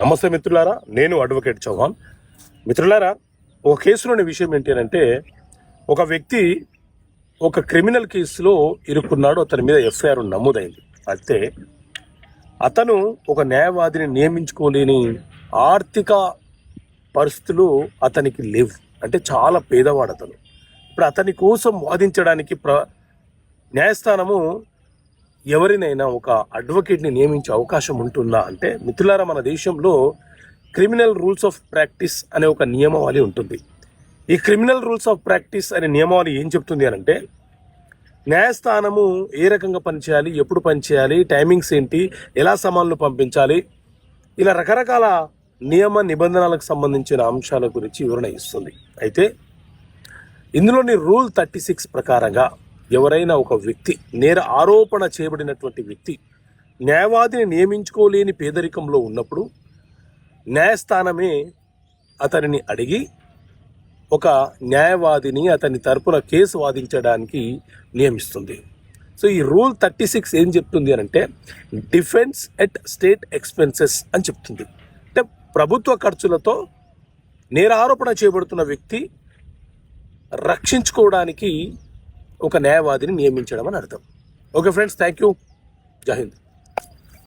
నమస్తే మిత్రులారా, నేను అడ్వకేట్ చౌహాన్. మిత్రులారా, ఒక కేసులోని విషయం ఏంటి అంటే, ఒక వ్యక్తి ఒక క్రిమినల్ కేసులో ఇరుక్కున్నాడు. అతని మీద ఎఫ్ఐఆర్ నమోదైంది. అయితే అతను ఒక న్యాయవాదిని నియమించుకోలేని ఆర్థిక పరిస్థితులు అతనికి లేవు. అంటే చాలా పేదవాడు అతను. ఇప్పుడు అతని కోసం వాదించడానికి న్యాయస్థానము ఎవరినైనా ఒక అడ్వకేట్ని నియమించే అవకాశం ఉంటుందా అంటే, మిత్రులారా, మన దేశంలో క్రిమినల్ రూల్స్ ఆఫ్ ప్రాక్టీస్ అనే ఒక నియమావళి ఉంటుంది. ఈ క్రిమినల్ రూల్స్ ఆఫ్ ప్రాక్టీస్ అనే నియమావళి ఏం చెప్తుంది అని అంటే, న్యాయస్థానము ఏ రకంగా పనిచేయాలి, ఎప్పుడు పనిచేయాలి, టైమింగ్స్ ఏంటి, ఎలా సమన్లు పంపించాలి, ఇలా రకరకాల నియమ నిబంధనలకు సంబంధించిన అంశాల గురించి వివరణ ఇస్తుంది. అయితే ఇందులోని రూల్ 36 ప్రకారంగా ఎవరైనా ఒక వ్యక్తి, నేర ఆరోపణ చేయబడినటువంటి వ్యక్తి న్యాయవాదిని నియమించుకోలేని పేదరికంలో ఉన్నప్పుడు న్యాయస్థానమే అతనిని అడిగి ఒక న్యాయవాదిని అతని తరపున కేసు వాదించడానికి నియమిస్తుంది. సో ఈ రూల్ 36 ఏం చెప్తుంది అని అంటే, డిఫెన్స్ ఎట్ స్టేట్ ఎక్స్పెన్సెస్ అని చెప్తుంది. అంటే ప్రభుత్వ ఖర్చులతో నేర ఆరోపణ చేయబడుతున్న వ్యక్తి రక్షించుకోవడానికి ఒక న్యాయవాదిని నియమించడం అని అర్థం. Okay friends, thank you. జై హింద్.